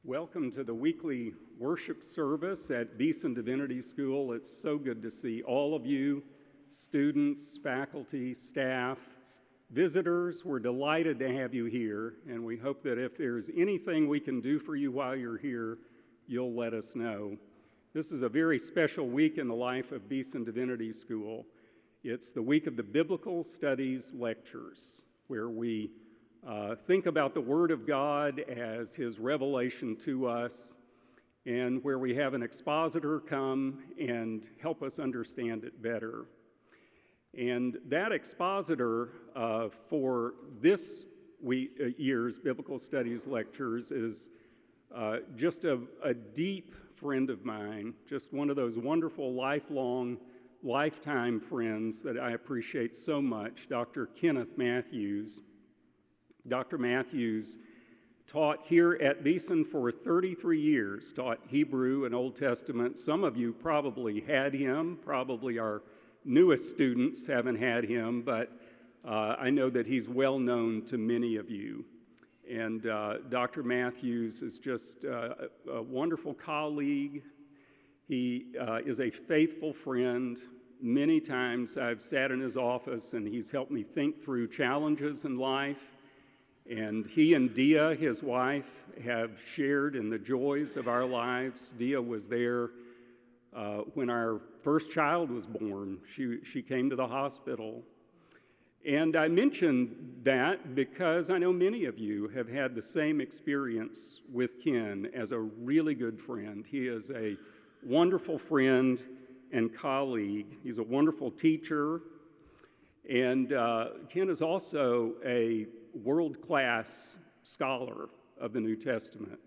Welcome to the weekly worship service at Beeson Divinity School. It's so good to see all of you, students, faculty, staff, visitors. We're delighted to have you here, and we hope that if there's anything we can do for you while you're here, you'll let us know. This is a very special week in the life of Beeson Divinity School. It's the week of the Biblical Studies Lectures, where we think about the Word of God as His revelation to us, and where we have an expositor come and help us understand it better. And that expositor for this year's Biblical Studies Lectures is just a deep friend of mine, just one of those wonderful lifetime friends that I appreciate so much, Dr. Ken Mathews. Dr. Mathews taught here at Beeson for 33 years, taught Hebrew and Old Testament. Some of you probably had him, probably our newest students haven't had him, but I know that he's well known to many of you. And Dr. Mathews is just a wonderful colleague. He is a faithful friend. Many times I've sat in his office and he's helped me think through challenges in life. And he and Dia, his wife, have shared in the joys of our lives. Dia was there when our first child was born. She came to the hospital. And I mention that because I know many of you have had the same experience with Ken as a really good friend. He is a wonderful friend and colleague. He's a wonderful teacher. And Ken is also a world-class scholar of the New Testament.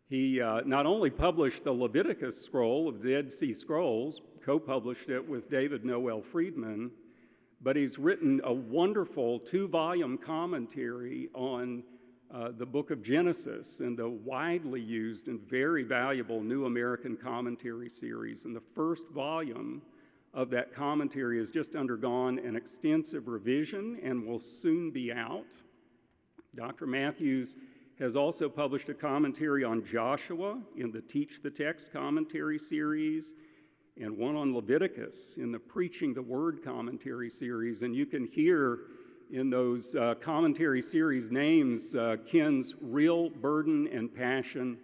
He not only published the Leviticus scroll of the Dead Sea Scrolls, co-published it with David Noel Friedman, but he's written a wonderful 2-volume commentary on the book of Genesis and the widely used and very valuable New American Commentary series. And the first volume of that commentary has just undergone an extensive revision and will soon be out. Dr. Mathews has also published a commentary on Joshua in the Teach the Text commentary series, and one on Leviticus in the Preaching the Word commentary series. And you can hear in those commentary series names Ken's real burden and passion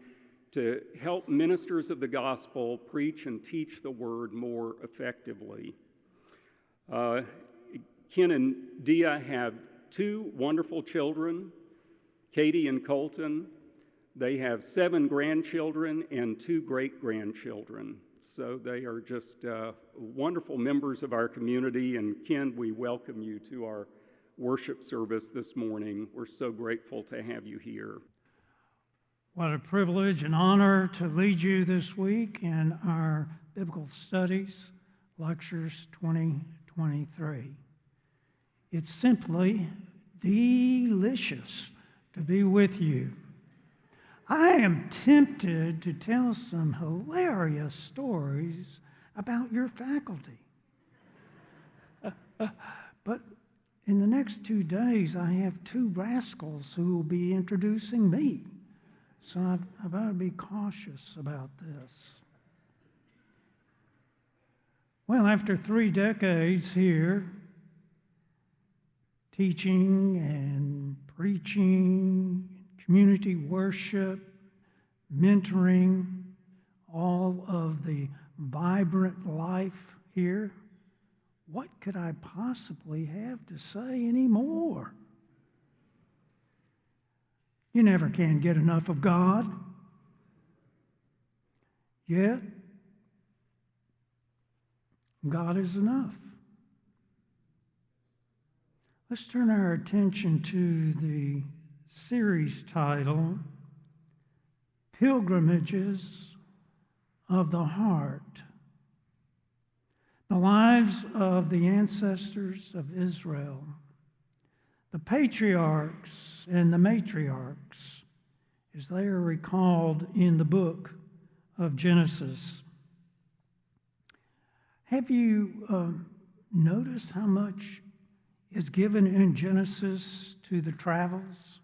to help ministers of the gospel preach and teach the word more effectively. Ken and Dia have 2 wonderful children, Katie and Colton. They have 7 grandchildren and 2 great-grandchildren. So they are just wonderful members of our community. And Ken, we welcome you to our worship service this morning. We're so grateful to have you here. What a privilege and honor to lead you this week in our Biblical Studies Lectures 2023. It's simply delicious to be with you. I am tempted to tell some hilarious stories about your faculty. But in the next 2 days, I have 2 rascals who will be introducing me. So I've got to be cautious about this. Well, after 3 decades here, teaching and preaching, community worship, mentoring, all of the vibrant life here, what could I possibly have to say anymore? You never can get enough of God. Yet, God is enough. Let's turn our attention to the series title, Pilgrimages of the Heart. The lives of the ancestors of Israel, the patriarchs and the matriarchs, as they are recalled in the book of Genesis. Have you noticed how much is given in Genesis to the travels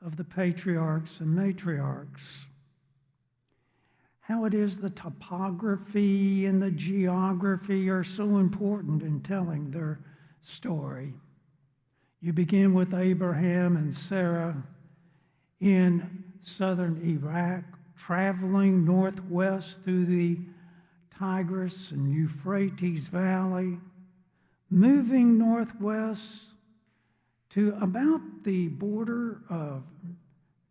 of the patriarchs and matriarchs. How it is the topography and the geography are so important in telling their story. You begin with Abraham and Sarah in southern Iraq, traveling northwest through the Tigris and Euphrates Valley, moving northwest to about the border of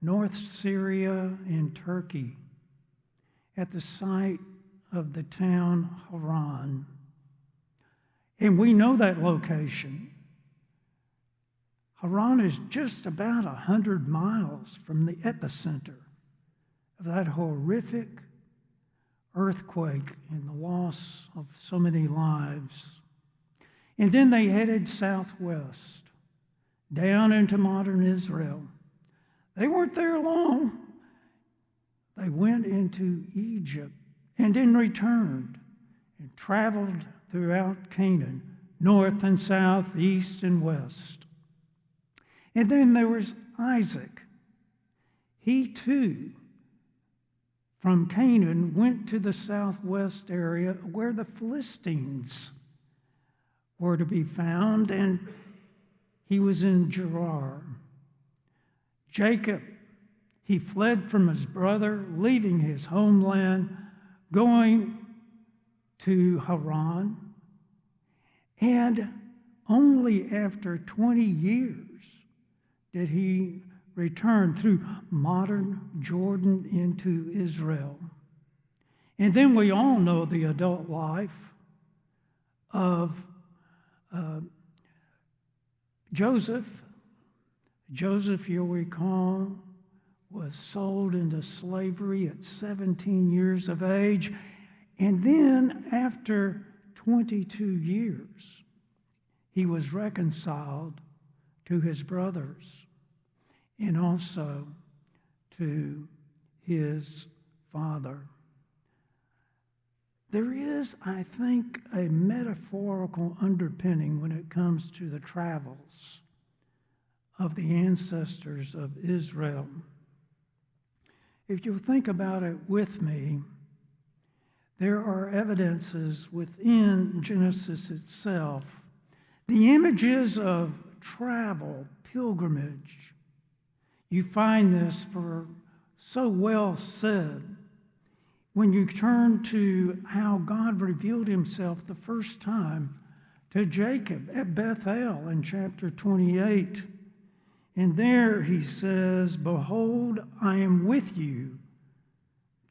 North Syria and Turkey at the site of the town Haran. And we know that location. Haran is just about 100 miles from the epicenter of that horrific earthquake and the loss of so many lives. And then they headed southwest, down into modern Israel. They weren't there long. They went into Egypt and then returned and traveled throughout Canaan, north and south, east and west. And then there was Isaac. He too, from Canaan, went to the southwest area where the Philistines were to be found, and he was in Gerar. Jacob, he fled from his brother, leaving his homeland, going to Haran, and only after 20 years did he return through modern Jordan into Israel. And then we all know the adult life of Joseph. Joseph, you'll recall, was sold into slavery at 17 years of age. And then after 22 years, he was reconciled to his brothers and also to his father. There is, I think, a metaphorical underpinning when it comes to the travels of the ancestors of Israel. If you think about it with me, there are evidences within Genesis itself. The images of travel, pilgrimage, you find this for so well said when you turn to how God revealed himself the first time to Jacob at Bethel in chapter 28. And there he says, "Behold, I am with you,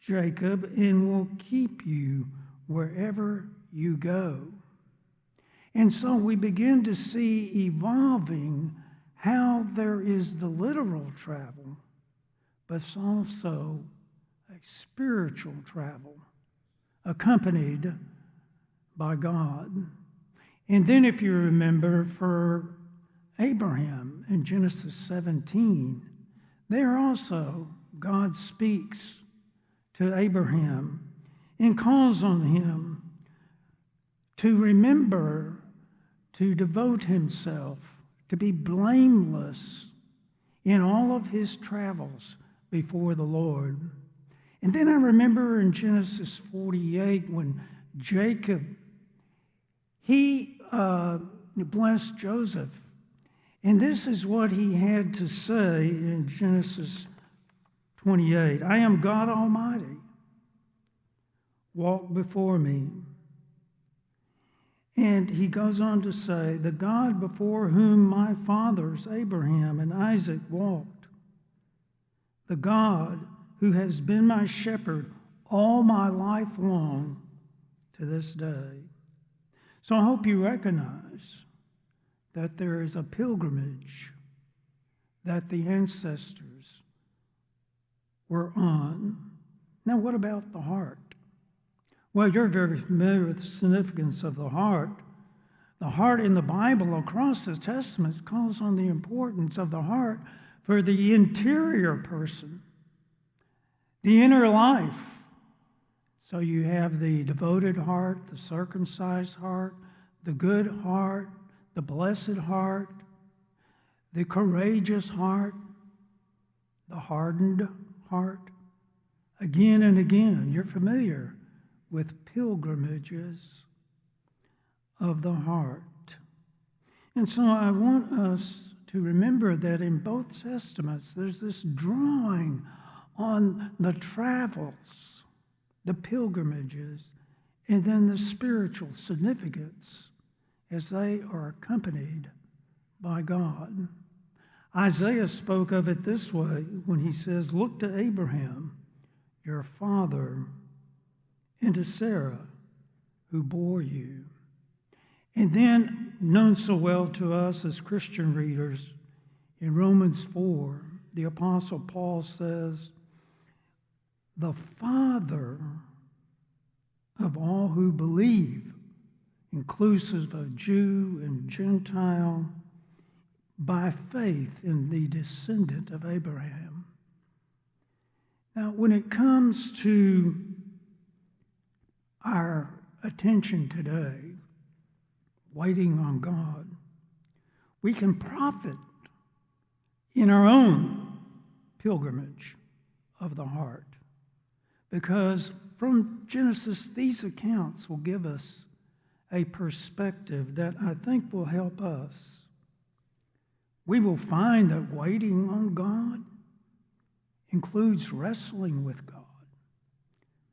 Jacob, and will keep you wherever you go." And so we begin to see evolving how there is the literal travel, but also a spiritual travel accompanied by God. And then if you remember, for Abraham in Genesis 17, there also God speaks to Abraham and calls on him to remember to devote himself, to be blameless in all of his travels before the Lord. And then I remember in Genesis 48 when Jacob, he blessed Joseph. And this is what he had to say in Genesis 28. "I am God Almighty. Walk before me." And he goes on to say, "The God before whom my fathers Abraham and Isaac walked, the God who has been my shepherd all my life long to this day." So I hope you recognize that there is a pilgrimage that the ancestors were on. Now, what about the heart? Well, you're very familiar with the significance of the heart. The heart in the Bible across the Testament calls on the importance of the heart for the interior person, the inner life. So you have the devoted heart, the circumcised heart, the good heart, the blessed heart, the courageous heart, the hardened heart. Again and again, you're familiar with pilgrimages of the heart. And so I want us to remember that in both Testaments, there's this drawing on the travels, the pilgrimages, and then the spiritual significance as they are accompanied by God. Isaiah spoke of it this way when he says, "Look to Abraham, your father, and to Sarah, who bore you." And then, known so well to us as Christian readers, in Romans 4, the Apostle Paul says, "The Father of all who believe, inclusive of Jew and Gentile, by faith in the descendant of Abraham." Now, when it comes to our attention today, waiting on God, we can profit in our own pilgrimage of the heart. Because from Genesis, these accounts will give us a perspective that I think will help us. We will find that waiting on God includes wrestling with God.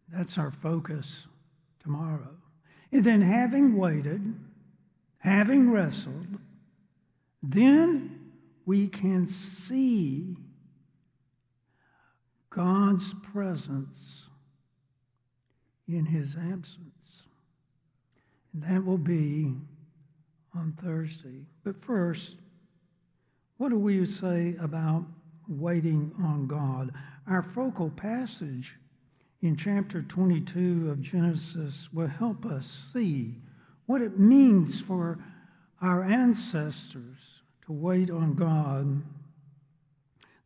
That's our focus tomorrow. And then having waited, having wrestled, then we can see God's presence in his absence. And that will be on Thursday. But first, what do we say about waiting on God? Our focal passage in chapter 22 of Genesis will help us see what it means for our ancestors to wait on God.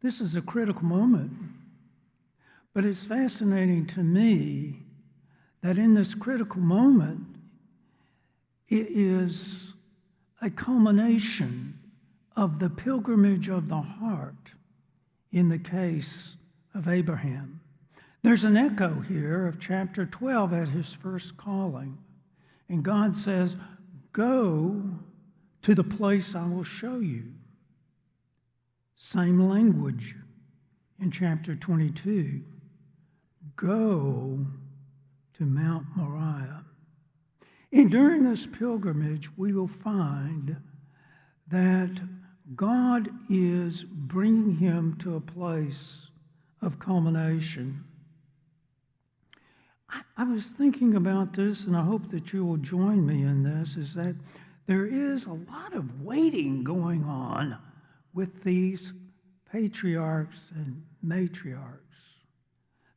This is a critical moment, but it's fascinating to me that in this critical moment, it is a culmination of the pilgrimage of the heart in the case of Abraham. There's an echo here of chapter 12 at his first calling. And God says, "Go to the place I will show you." Same language in chapter 22. Go to Mount Moriah. And during this pilgrimage, we will find that God is bringing him to a place of culmination. I was thinking about this, and I hope that you will join me in this, is that there is a lot of waiting going on with these patriarchs and matriarchs.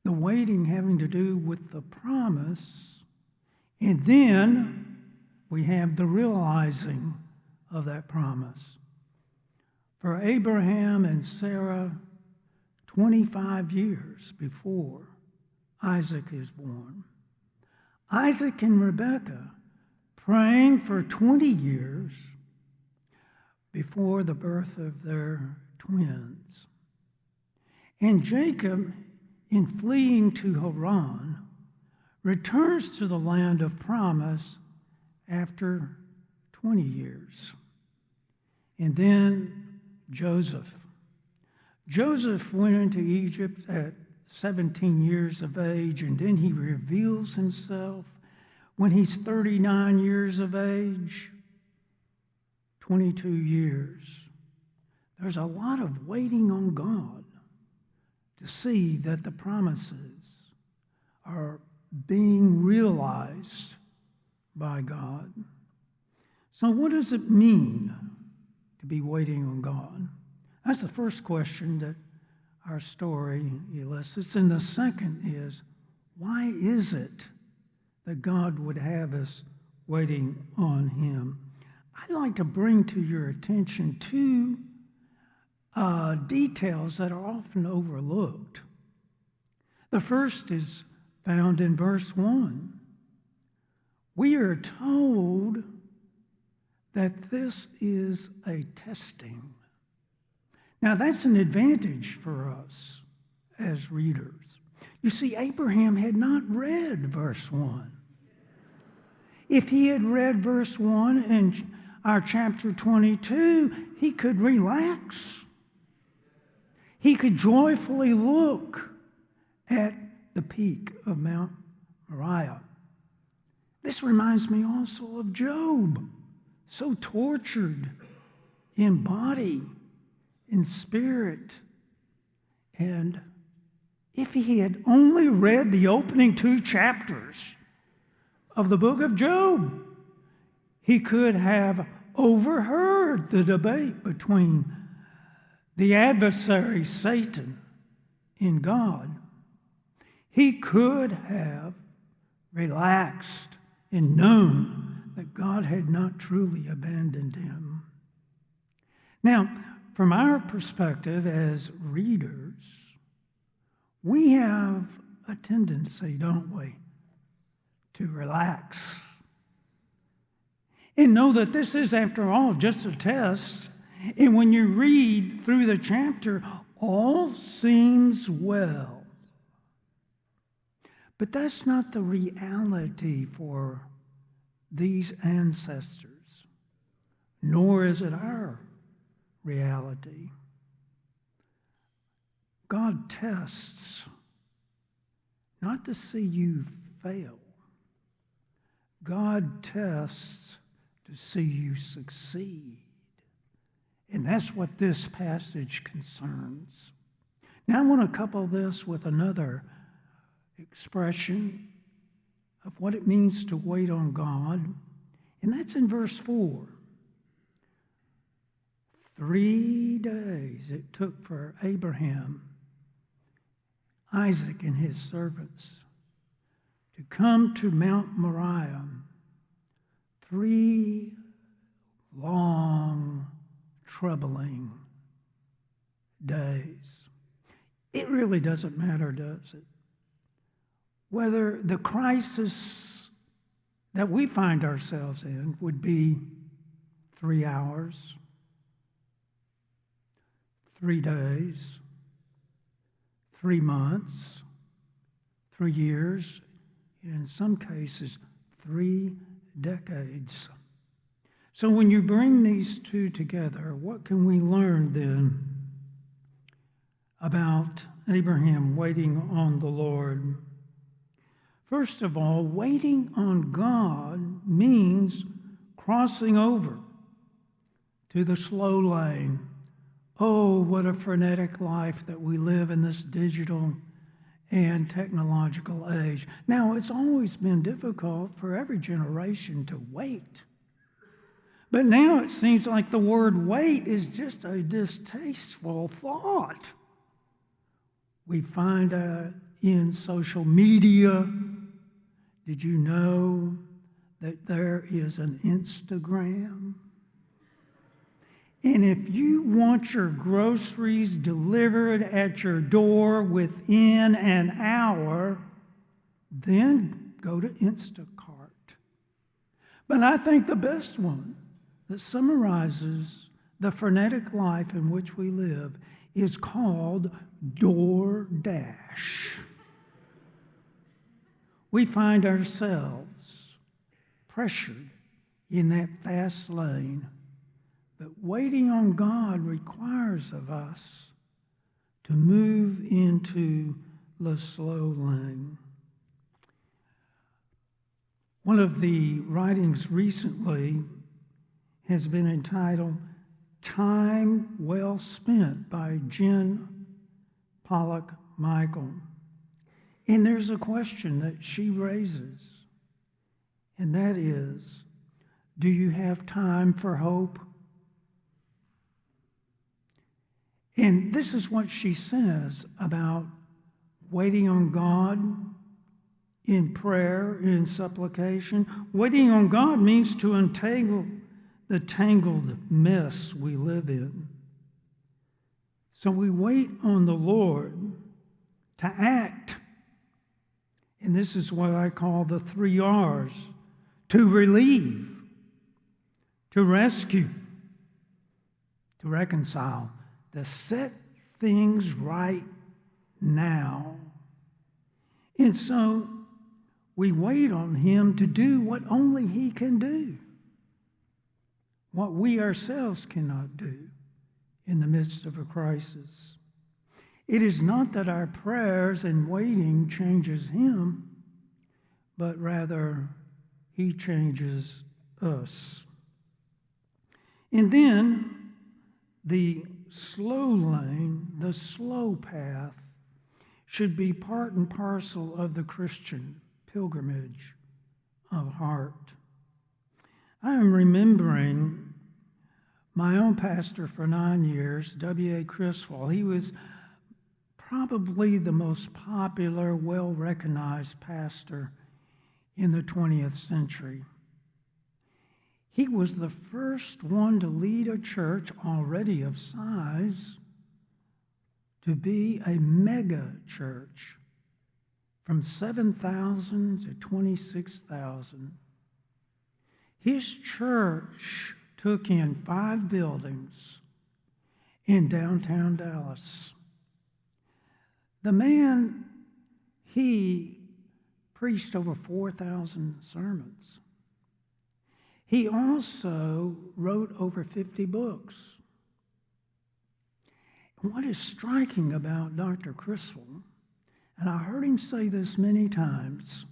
The waiting having to do with the promise, and then we have the realizing of that promise. For Abraham and Sarah, 25 years before Isaac is born. Isaac and Rebekah praying for 20 years before the birth of their twins. And Jacob, in fleeing to Haran, returns to the land of promise after 20 years. And then Joseph. Joseph went into Egypt at 17 years of age, and then he reveals himself when he's 39 years of age, 22 years. There's a lot of waiting on God to see that the promises are being realized by God. So what does it mean to be waiting on God? That's the first question that our story elicits. And the second is, why is it that God would have us waiting on him? I'd like to bring to your attention two details that are often overlooked. The first is found in verse 1. We are told that this is a testing. Now, that's an advantage for us as readers. You see, Abraham had not read verse 1. If he had read verse 1 in our chapter 22, he could relax. He could joyfully look at the peak of Mount Moriah. This reminds me also of Job, so tortured in body, in spirit. And if he had only read the opening 2 chapters of the book of Job, he could have overheard the debate between the adversary Satan and God. He could have relaxed and known that God had not truly abandoned him. Now, from our perspective as readers, we have a tendency, don't we, to relax and know that this is, after all, just a test. And when you read through the chapter, all seems well. But that's not the reality for these ancestors, nor is it our reality. God tests not to see you fail. God tests to see you succeed. And that's what this passage concerns. Now I want to couple this with another expression of what it means to wait on God, and that's in verse 4. 3 days it took for Abraham, Isaac, and his servants to come to Mount Moriah. 3 long, troubling days. It really doesn't matter, does it? Whether the crisis that we find ourselves in would be 3 hours, 3 days, 3 months, 3 years, in some cases, 3 decades. So when you bring these two together, what can we learn then about Abraham waiting on the Lord? First of all, waiting on God means crossing over to the slow lane. Oh, what a frenetic life that we live in this digital and technological age. Now, it's always been difficult for every generation to wait. But now it seems like the word wait is just a distasteful thought. We find in social media, did you know that there is an Instagram? And if you want your groceries delivered at your door within an hour, then go to Instacart. But I think the best one that summarizes the frenetic life in which we live is called DoorDash. We find ourselves pressured in that fast lane, but waiting on God requires of us to move into the slow lane. One of the writings recently has been entitled Time Well Spent by Jen Pollock Michael. And there's a question that she raises, and that is, do you have time for hope? And this is what she says about waiting on God in prayer, in supplication. Waiting on God means to untangle the tangled mess we live in. So we wait on the Lord to act. And this is what I call the 3 R's: to relieve, to rescue, to reconcile, to set things right now. And so we wait on him to do what only he can do, what we ourselves cannot do in the midst of a crisis. It is not that our prayers and waiting changes him, but rather he changes us. And then the slow lane, the slow path, should be part and parcel of the Christian pilgrimage of heart. I am remembering my own pastor for 9 years, W.A. Criswell. He was probably the most popular, well-recognized pastor in the 20th century. He was the first one to lead a church already of size to be a mega church, from 7,000 to 26,000. His church took in 5 buildings in downtown Dallas. The man, he preached over 4,000 sermons. He also wrote over 50 books. What is striking about Dr. Criswell, and I heard him say this many times,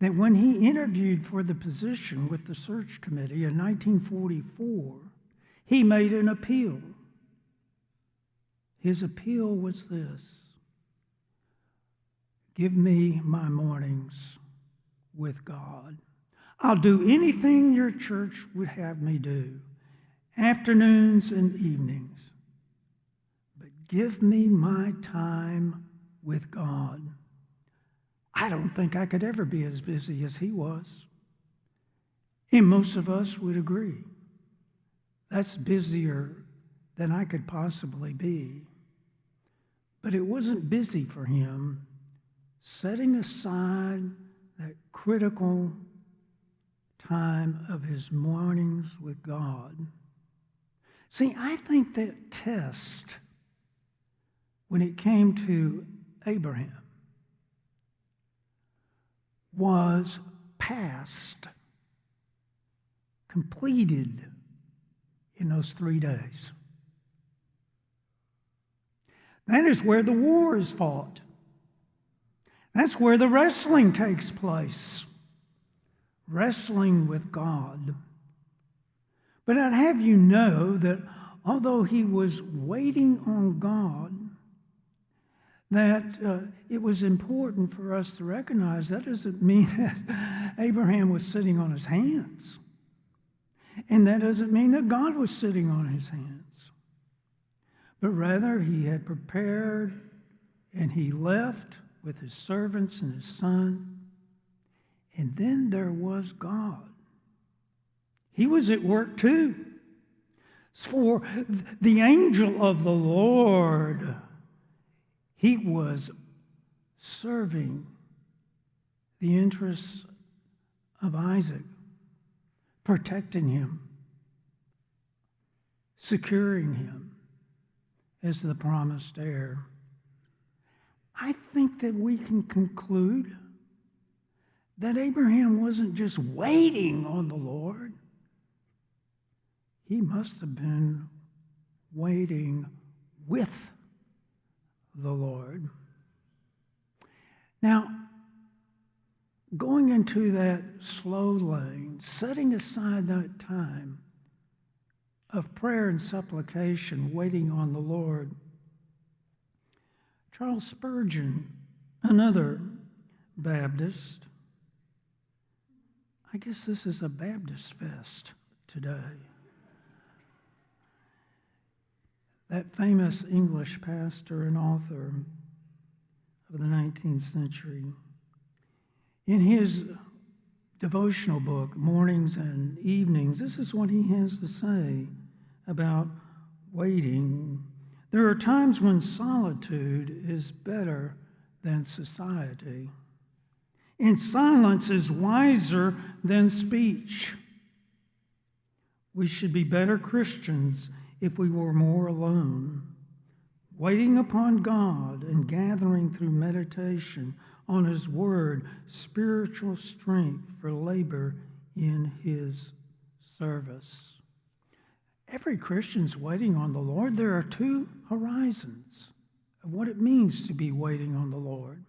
that when he interviewed for the position with the search committee in 1944, he made an appeal. His appeal was this: give me my mornings with God. I'll do anything your church would have me do, afternoons and evenings, but give me my time with God. I don't think I could ever be as busy as he was. And most of us would agree. That's busier than I could possibly be. But it wasn't busy for him setting aside that critical time of his mornings with God. See, I think that test, when it came to Abraham, was passed, completed in those 3 days. That is where the war is fought. That's where the wrestling takes place. Wrestling with God. But I'd have you know that although he was waiting on God, that it was important for us to recognize that doesn't mean that Abraham was sitting on his hands. And that doesn't mean that God was sitting on his hands. But rather, he had prepared and he left with his servants and his son. And then there was God. He was at work too. For the angel of the Lord, he was serving the interests of Isaac, protecting him, securing him as the promised heir. I think that we can conclude that Abraham wasn't just waiting on the Lord. He must have been waiting with the Lord. Now, going into that slow lane, setting aside that time of prayer and supplication, waiting on the Lord, Charles Spurgeon, another Baptist, I guess this is a Baptist fest today. That famous English pastor and author of the 19th century, in his devotional book, Mornings and Evenings, this is what he has to say about waiting. There are times when solitude is better than society, and silence is wiser than speech. We should be better Christians if we were more alone. waiting upon God and gathering through meditation on His Word spiritual strength for labor in His service. Every Christian's waiting on the Lord. There are two horizons of what it means to be waiting on the Lord.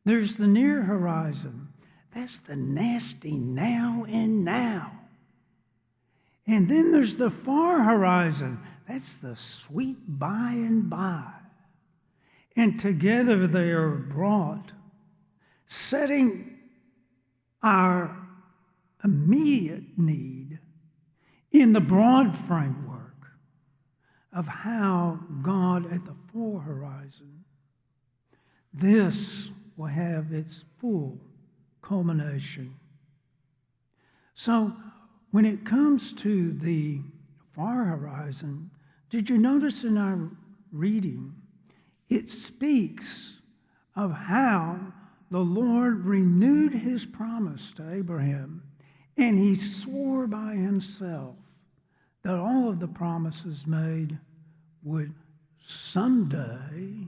There's the near horizon. That's the nasty now and now. And then there's the far horizon. That's the sweet by and by. And together they are brought, setting our immediate need in the broad framework of how God at the fore horizon, this will have its full culmination. So when it comes to the far horizon, did you notice in our reading, it speaks of how the Lord renewed His promise to Abraham, and He swore by Himself that all of the promises made would someday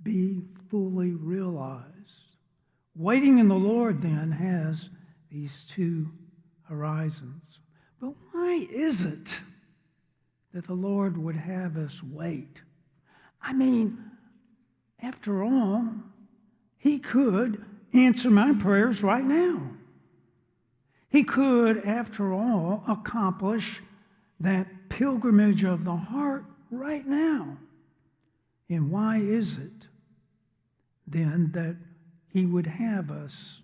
be fully realized. Waiting in the Lord then has these two horizons. But why is it that the Lord would have us wait? I mean, after all, He could answer my prayers right now. He could, after all, accomplish that pilgrimage of the heart right now. And why is it then that He would have us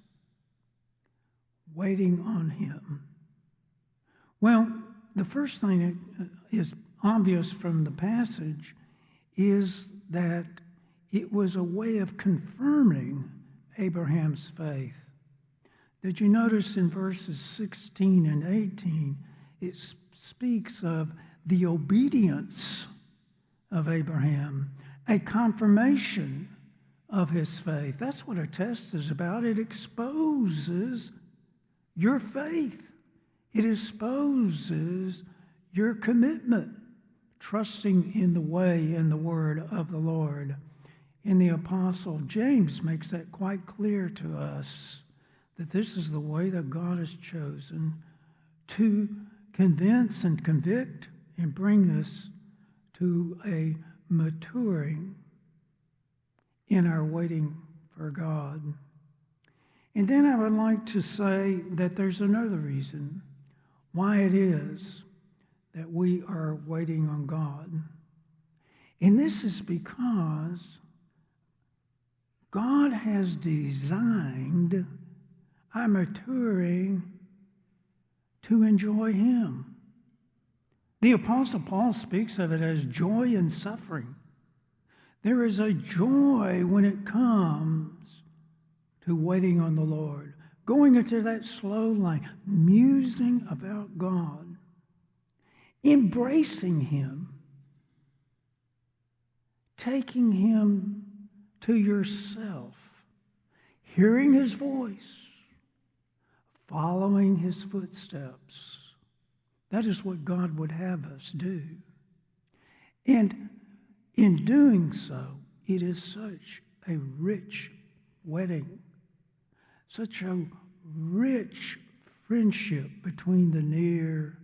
waiting on Him? Well, the first thing that is obvious from the passage is that it was a way of confirming Abraham's faith. Did you notice in verses 16 and 18, it speaks of the obedience of Abraham, a confirmation of his faith. That's what a test is about. It exposes your faith. It exposes your commitment, trusting in the way and the word of the Lord. And the Apostle James makes that quite clear to us, that this is the way that God has chosen to convince and convict and bring us to a maturing in our waiting for God. And then I would like to say that there's another reason why it is that we are waiting on God. And this is because God has designed our maturing to enjoy Him. The Apostle Paul speaks of it as joy in suffering. There is a joy when it comes to waiting on the Lord, going into that slow lane, musing about God, embracing Him, taking Him to yourself, hearing His voice, following His footsteps. That is what God would have us do. And in doing so, it is such a rich wedding, such a rich friendship between the near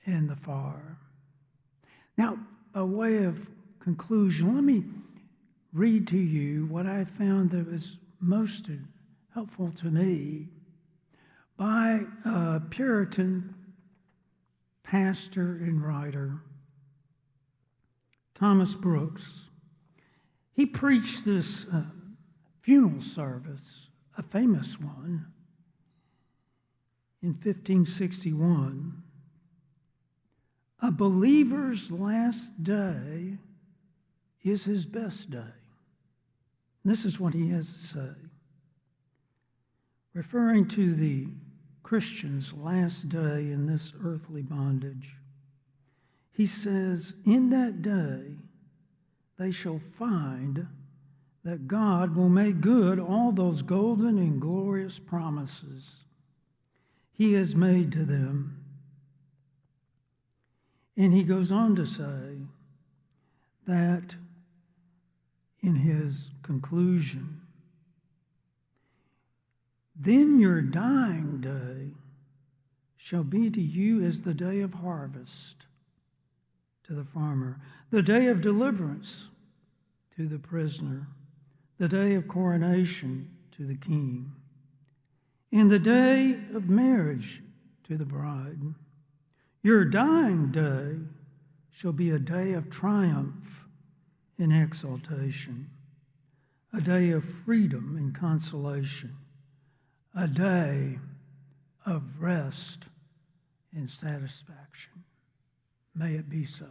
and the far. Now, by way of conclusion, let me read to you what I found that was most helpful to me by a Puritan pastor and writer, Thomas Brooks. He preached this funeral service, a famous one, in 1561. A believer's last day is his best day. This is what he has to say. Referring to the Christian's last day in this earthly bondage, he says, "In that day they shall find that God will make good all those golden and glorious promises He has made to them." And he goes on to say, that in his conclusion, then your dying day shall be to you as the day of harvest to the farmer, the day of deliverance to the prisoner, the day of coronation to the king, and the day of marriage to the bride. Your dying day shall be a day of triumph and exaltation, a day of freedom and consolation, a day of rest and satisfaction. May it be so.